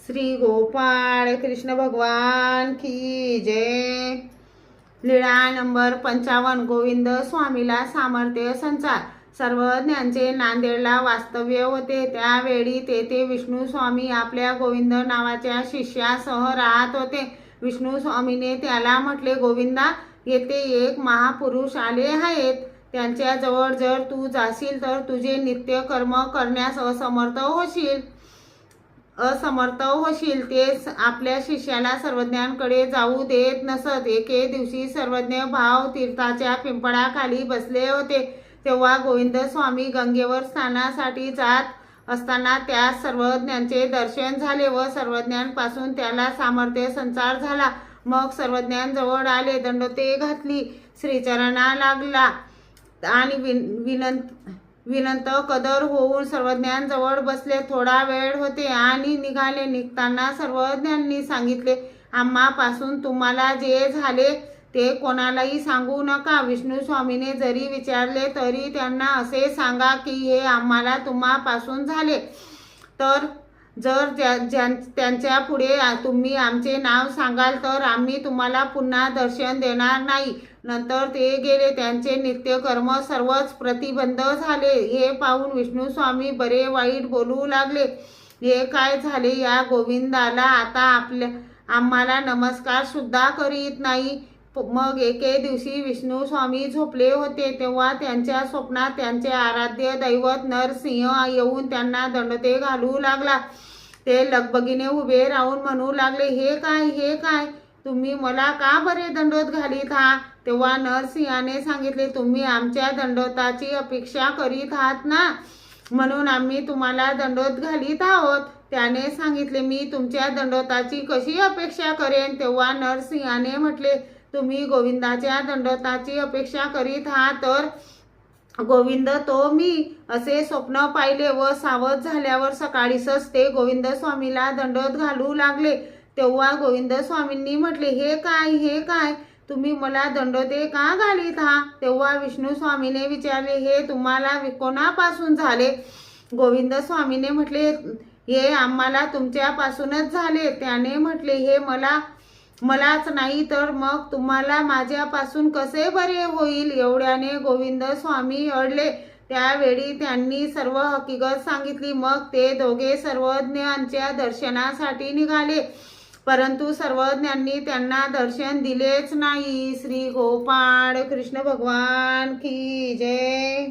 श्री गोपाळ कृष्ण भगवान की जय। लीळा नंबर 55। गोविंद स्वामीला सामर्थ्य संचार। सर्वज्ञांचे नांदेडला वास्तव्य होते। त्यावेळी तेथे विष्णू स्वामी आपल्या गोविंद नावाच्या शिष्यासह राहत होते। विष्णू स्वामीने त्याला म्हटले, गोविंदा, येथे एक महापुरुष आले आहेत। त्यांच्याजवळ जर तू जाशील तर तुझे नित्य कर्म करण्यास असमर्थ होशील। ते आपल्या शिष्याला सर्वज्ञांकडे जाऊ देत नसत। एके दिवशी सर्वज्ञ भाव तीर्थाच्या पिंपळाखाली बसले होते। तेव्हा गोविंद स्वामी गंगेवर स्नानासाठी जात असताना त्यास सर्वज्ञांचे दर्शन झाले व सर्वज्ञांपासून त्याला सामर्थ्य संचार झाला। मग सर्वज्ञांजवळ आले, दंडोते घातली, श्रीचरणा लागला आणि विनंत कदर होऊन सर्वज्ञांजवळ बसले। थोडा वेळ होते आणि निघाले। निघताना सर्वज्ञांनी सांगितले, आम्हापासून तुम्हाला जे झाले ते कोणालाही सांगू नका। विष्णू स्वामीने जरी विचारले तरी त्यांना असे सांगा की हे आम्हाला तुम्हापासून झाले, तर जर त्यांच्या पुढे तुम्ही आमचे नाव सांगाल तर आम्ही तुम्हाला पुन्हा दर्शन देणार नाही। नंतर ते गेले। त्यांचे नित्य कर्म सर्वच प्रतिबंध झाले। हे पाहून विष्णू स्वामी बरे वाईट बोलू लागले, हे काय झाले? या गोविंदाला आता आम्हाला नमस्कार सुद्धा करीत नाही। मग एके दिवशी विष्णू स्वामी झोपले होते। तेव्हा त्यांच्या स्वप्नात त्यांचे आराध्य दैवत नरसिंह येऊन त्यांना दंडोते घालू लागला। ते लगबगीने उभे राहून म्हणू लागले, हे काय, तुम्ही मला का बरे दंडोत घालीत आहात? तेव्हा नरसिंहाने सांगितले, तुम्ही आमच्या दंडोताची अपेक्षा करीत आहात ना, म्हणून आम्ही तुम्हाला दंडोत घालीत आहोत। त्याने सांगितले, मी तुमच्या दंडोताची कशी अपेक्षा करेन? तेव्हा नरसिंहाने म्हटले, तुम्ही गोविंदाच्या दंडोताची अपेक्षा करीत आहात तर गोविंद तो मी असे स्वप्न पाहिले व सावध झाल्यावर सकाळीच ते गोविंद स्वामीला दंडोत घालू लागले। तेव्हा गोविंद स्वामींनी म्हटले, हे काय, तुम्ही मला दंडोते का घालीत आहात? तेव्हा विष्णू स्वामीने विचारले, हे तुम्हाला कोणापासून झाले? गोविंद स्वामीने म्हटले, हे आम्हाला तुमच्यापासूनच झाले। त्याने म्हटले, हे मलाच नाही तर मग तुम्हाला माझ्यापासून कसे बरे होईल? एवढ्याने गोविंद स्वामी अडले। त्यावेळी त्यांनी सर्व हकीकत सांगितली। मग ते दोघे सर्वज्ञांच्या दर्शनासाठी निघाले, परंतु सर्वज्ञांनी त्यांना दर्शन दिलेच नाही। श्री गोपाळ कृष्ण भगवान की जय।